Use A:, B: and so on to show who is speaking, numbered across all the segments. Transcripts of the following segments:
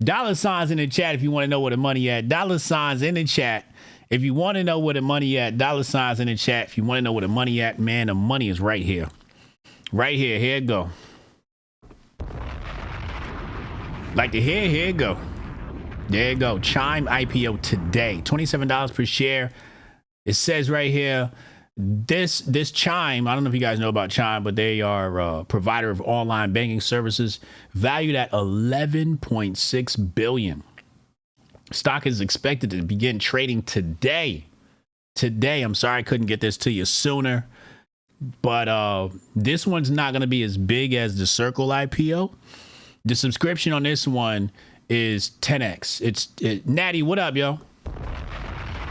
A: Dollar signs in the chat if you want to know where the money at. Dollar signs in the chat if you want to know where the money at. Dollar signs in the chat if you want to know where the money at. Man, the money is right here. Right here. Here it go. Like the here it go. There you go. Chime IPO today. $27 per share. It says right here, this Chime, I don't know if you guys know about Chime, but they are a provider of online banking services valued at $11.6 billion. Stock is expected to begin trading today. Today, I'm sorry I couldn't get this to you sooner, but this one's not going to be as big as the Circle IPO. The subscription on this one is 10x. Natty, what up, yo?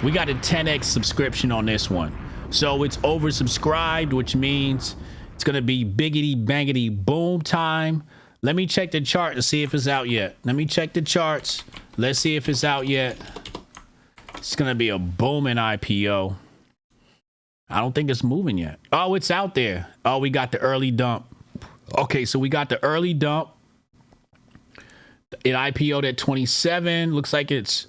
A: We got a 10x subscription on this one. So it's oversubscribed, which means it's going to be biggity bangity boom time. Let me check the chart to see if it's out yet. Let me check the charts. Let's see if it's out yet. It's going to be a booming IPO. I don't think it's moving yet. Oh, it's out there. Oh, we got the early dump. Okay, so we got the early dump. It IPO'd at 27. Looks like it's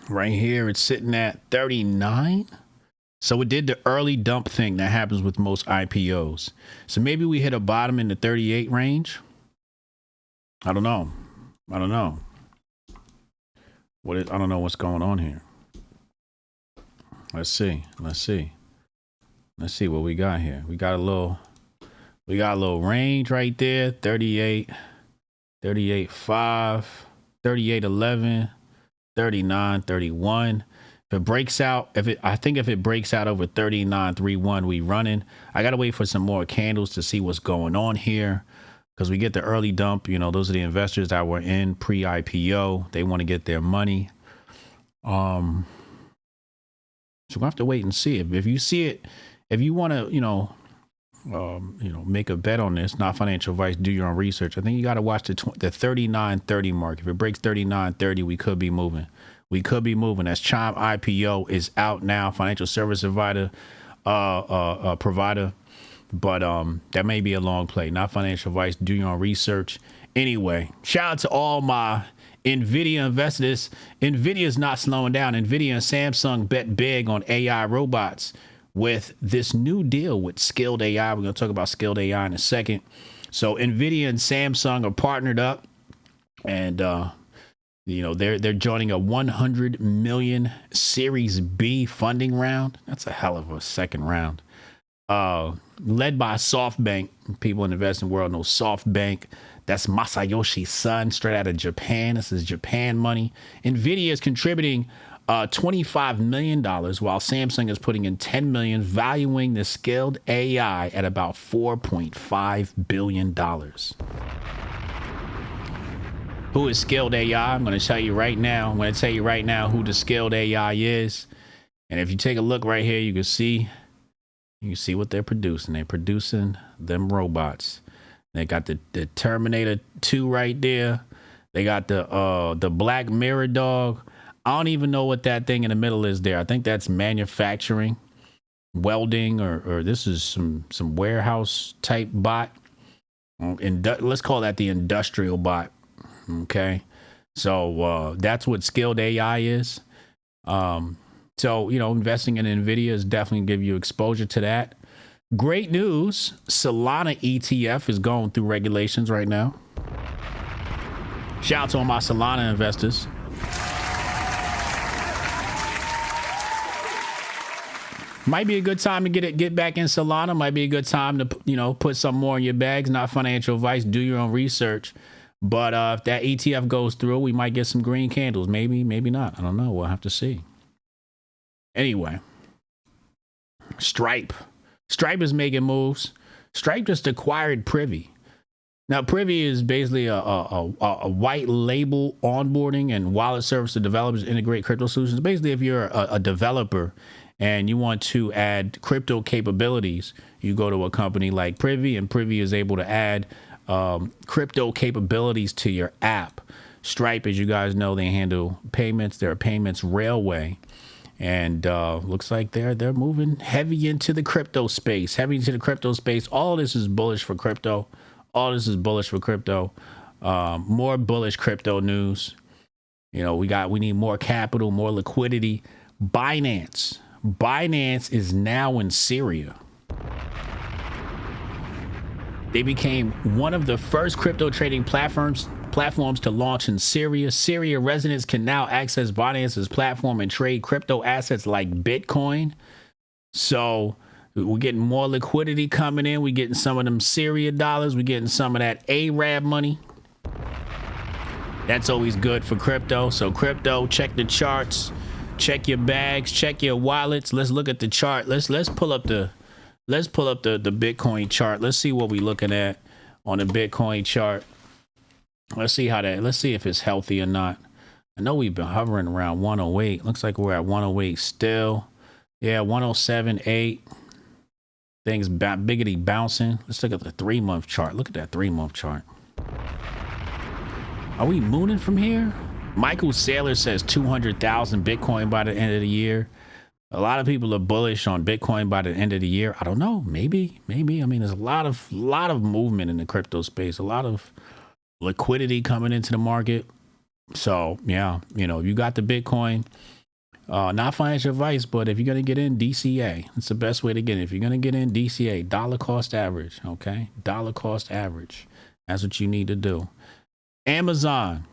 A: right here. It's sitting at 39. So it did the early dump thing that happens with most IPOs. So maybe we hit a bottom in the 38 range. I don't know. I don't know. I don't know what's going on here. Let's see. Let's see. Let's see what we got here. We got a little range right there. 38, 38.5, 38.11, 39, 31. If it breaks out, I think if it breaks out over 39.31, we running. I gotta wait for some more candles to see what's going on here, because we get the early dump. You know, those are the investors that were in pre-IPO. They want to get their money. So we'll have to wait and see. If you see it, if you want to, make a bet on this, not financial advice, do your own research. I think you got to watch the 39.30 mark. If it breaks 39.30, we could be moving. We could be moving. As Chime IPO is out now, financial service provider, but that may be a long play. Not financial advice. Do your own research. Anyway, shout out to all my Nvidia investors. Nvidia is not slowing down. Nvidia and Samsung bet big on AI robots with this new deal with Skilled AI. We're going to talk about Skilled AI in a second. So Nvidia and Samsung are partnered up, and they're joining a 100 million Series B funding round. That's a hell of a second round. Led by SoftBank. People in the investing world know SoftBank. That's Masayoshi Son, straight out of Japan. This is Japan money. Nvidia is contributing $25 million, while Samsung is putting in $10 million, valuing the Skilled AI at about $4.5 billion. Who is Skilled AI? I'm going to tell you right now. I'm going to tell you right now who the Skilled AI is. And if you take a look right here, you can see what they're producing. They're producing them robots. They got the Terminator 2 right there. They got the Black Mirror dog. I don't even know what that thing in the middle is there. I think that's manufacturing, welding, or this is some warehouse type bot. Let's call that the industrial bot. Okay. So that's what Skilled AI is. So, investing in Nvidia is definitely give you exposure to that. Great news. Solana ETF is going through regulations right now. Shout out to all my Solana investors. Might be a good time to get back in Solana. Might be a good time to, put some more in your bags. Not financial advice. Do your own research. But if that ETF goes through, we might get some green candles. Maybe, maybe not. I don't know. We'll have to see. Anyway, Stripe is making moves. Stripe just acquired Privy. Now, Privy is basically a white label onboarding and wallet service to developers integrate crypto solutions. Basically, if you're a developer and you want to add crypto capabilities, you go to a company like Privy, and Privy is able to add crypto capabilities to your app. Stripe, as you guys know, they handle payments. They're a payments railway. And looks like they're moving heavy into the crypto space. All this is bullish for crypto. all this is bullish for crypto. More bullish crypto news. You know, we need more capital, more liquidity. Binance is now in Syria. They became one of the first crypto trading platforms to launch in Syria. Syria residents can now access Binance's platform and trade crypto assets like Bitcoin. So we're getting more liquidity coming in. We're getting some of them Syria dollars. We're getting some of that Arab money. That's always good for crypto. So crypto, check the charts, check your bags, check your wallets. Let's look at the chart. Let's pull up the Bitcoin chart. Let's see what we're looking at on the Bitcoin chart. Let's see if it's healthy or not. I know we've been hovering around 108. Looks like we're at 108 still. Yeah, 107.8. Things biggity bouncing. Let's look at the 3-month chart. Look at that 3-month chart. Are we mooning from here? Michael Saylor says 200,000 Bitcoin by the end of the year. A lot of people are bullish on Bitcoin by the end of the year. I don't know. Maybe. I mean, there's a lot of movement in the crypto space. A lot of liquidity coming into the market. So yeah, you know, you got the Bitcoin. Not financial advice, but if you're gonna get in, DCA. It's the best way to get in. If you're gonna get in, DCA, dollar cost average. Okay, dollar cost average. That's what you need to do. Amazon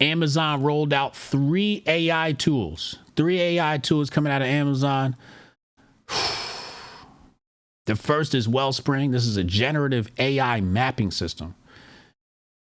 A: rolled out 3 AI tools. 3 AI tools coming out of Amazon. The first is Wellspring. This is a generative AI mapping system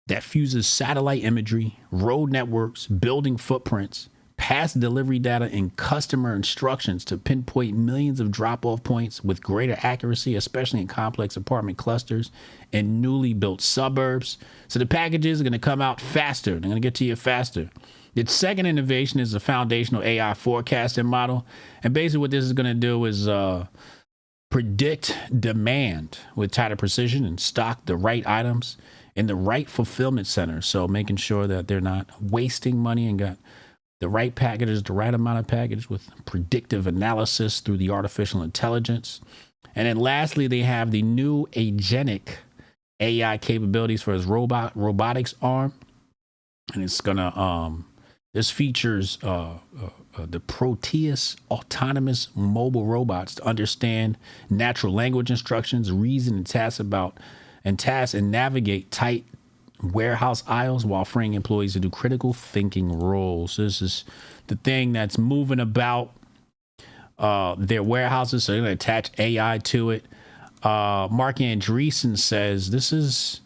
A: that fuses satellite imagery, road networks, building footprints, past delivery data, and customer instructions to pinpoint millions of drop-off points with greater accuracy, especially in complex apartment clusters and newly built suburbs. So the packages are going to come out faster. They're going to get to you faster. Its second innovation is a foundational AI forecasting model. And basically what this is going to do is predict demand with tighter precision and stock the right items in the right fulfillment center. So making sure that they're not wasting money and got the right packages, the right amount of package with predictive analysis through the artificial intelligence. And then lastly, they have the new agentic AI capabilities for its robotics arm. And it's gonna, this features the Proteus autonomous mobile robots to understand natural language instructions, reason and task and navigate tight warehouse aisles while freeing employees to do critical thinking roles. This is the thing that's moving about their warehouses, so they're going to attach AI to it. Mark Andreessen says this is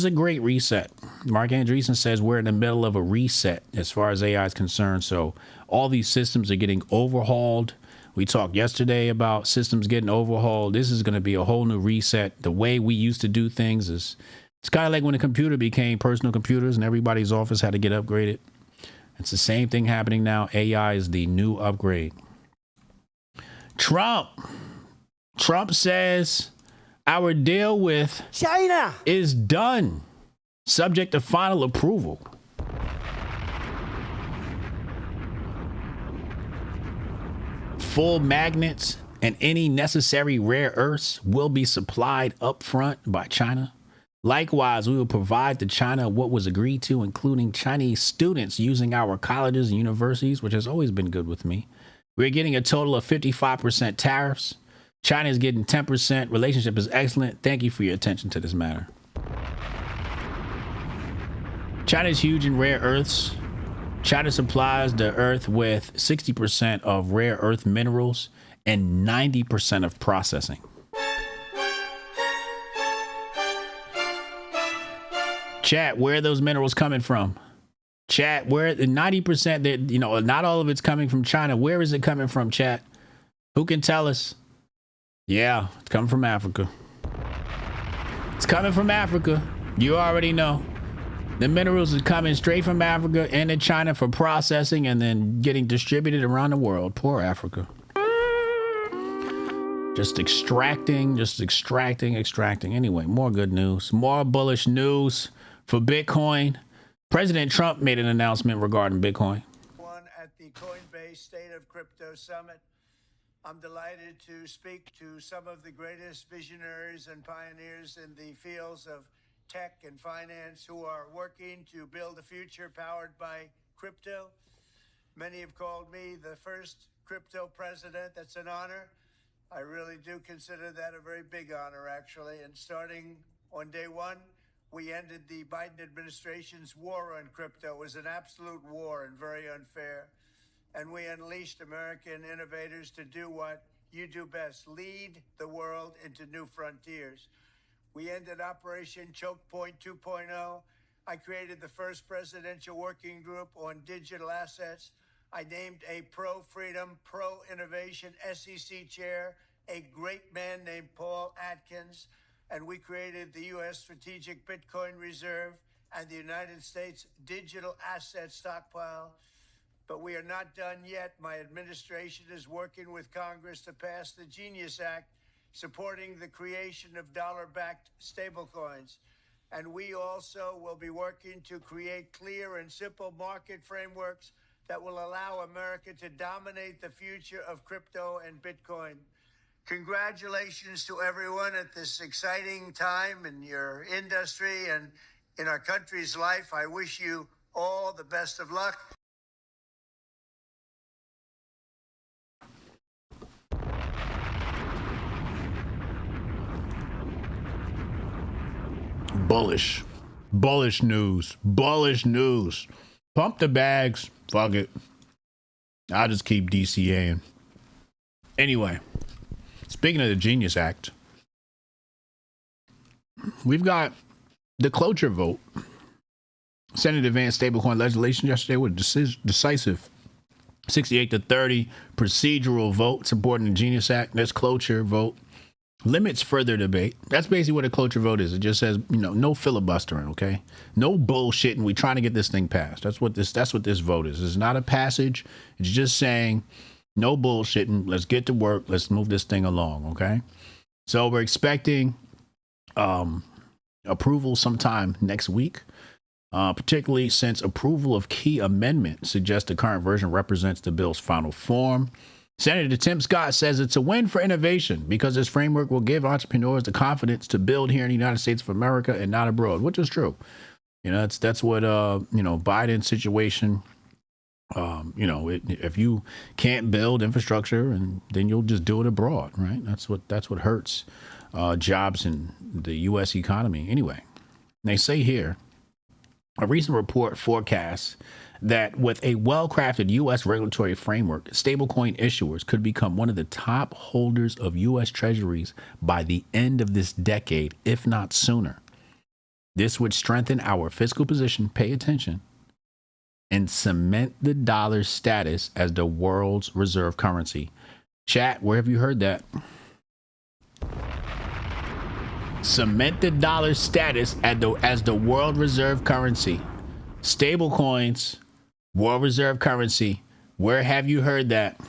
A: a great reset. Mark Andreessen says we're in the middle of a reset as far as AI is concerned. So all these systems are getting overhauled. We talked yesterday about systems getting overhauled. This is going to be a whole new reset. The way we used to do things it's kind of like when a computer became personal computers and everybody's office had to get upgraded. It's the same thing happening now. AI is the new upgrade. Trump says our deal with China is done, subject to final approval. Full magnets and any necessary rare earths will be supplied upfront by China. Likewise, we will provide to China what was agreed to, including Chinese students using our colleges and universities, which has always been good with me. We're getting a total of 55% tariffs. China is getting 10%. Relationship is excellent. Thank you for your attention to this matter. China is huge in rare earths. China supplies the earth with 60% of rare earth minerals and 90% of processing. Chat, where are those minerals coming from? Chat, where the 90% that, you know, not all of it's coming from China. Where is it coming from, chat? Who can tell us? Yeah, it's coming from Africa. It's coming from Africa. You already know. The minerals are coming straight from Africa into China for processing and then getting distributed around the world. Poor Africa. Just extracting. Anyway, more good news. More bullish news for Bitcoin. President Trump made an announcement regarding Bitcoin.
B: At the Coinbase State of Crypto Summit. I'm delighted to speak to some of the greatest visionaries and pioneers in the fields of tech and finance who are working to build a future powered by crypto. Many have called me the first crypto president. That's an honor. I really do consider that a very big honor, actually. And starting on day one, we ended the Biden administration's war on crypto. It was an absolute war and very unfair. And we unleashed American innovators to do what you do best, lead the world into new frontiers. We ended Operation Choke Point 2.0. I created the first presidential working group on digital assets. I named a pro-freedom, pro-innovation SEC chair, a great man named Paul Atkins, and we created the U.S. Strategic Bitcoin Reserve and the United States Digital Asset Stockpile. But we are not done yet. My administration is working with Congress to pass the Genius Act, supporting the creation of dollar-backed stablecoins. And we also will be working to create clear and simple market frameworks that will allow America to dominate the future of crypto and Bitcoin. Congratulations to everyone at this exciting time in your industry and in our country's life. I wish you all the best of luck.
A: Bullish news. Pump the bags. Fuck it. I'll just keep DCAing. Anyway, speaking of the Genius Act, we've got the cloture vote. Senate advanced stablecoin legislation yesterday with decisive 68-30 procedural vote supporting the Genius Act. This cloture vote limits further debate. That's basically what a cloture vote is. It just says, no filibustering, okay? No bullshitting. We trying to get this thing passed. That's what this vote is. It's not a passage. It's just saying no bullshitting. Let's get to work. Let's move this thing along, okay? So we're expecting approval sometime next week, particularly since approval of key amendments suggests the current version represents the bill's final form. Senator Tim Scott says it's a win for innovation because this framework will give entrepreneurs the confidence to build here in the United States of America and not abroad, which is true. That's what Biden's situation. If you can't build infrastructure, and then you'll just do it abroad, right? That's what hurts jobs in the U.S. economy. Anyway, they say here a recent report forecasts that with a well-crafted U.S. regulatory framework, stablecoin issuers could become one of the top holders of U.S. treasuries by the end of this decade, if not sooner. This would strengthen our fiscal position, pay attention, and cement the dollar's status as the world's reserve currency. Chat, where have you heard that? Cement the dollar's status as the world reserve currency. Stablecoins, world reserve currency. Where have you heard that?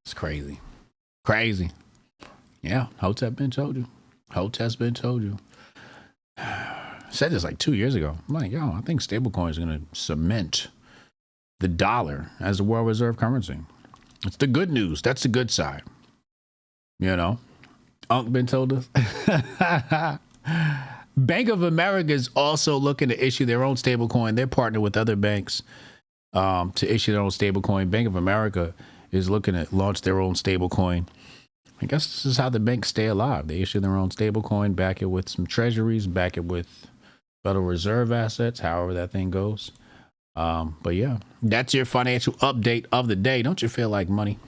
A: It's crazy. Yeah, Hotep been told you. Said this like 2 years ago. I'm like, I think stablecoin is going to cement the dollar as the world reserve currency. It's the good news. That's the good side. Unc been told us. Bank of America is also looking to issue their own stablecoin. They're partnered with other banks to issue their own stablecoin. Bank of America is looking to launch their own stablecoin. I guess this is how the banks stay alive. They issue their own stablecoin, back it with some treasuries, back it with Federal Reserve assets, however that thing goes. But yeah, that's your financial update of the day. Don't you feel like money?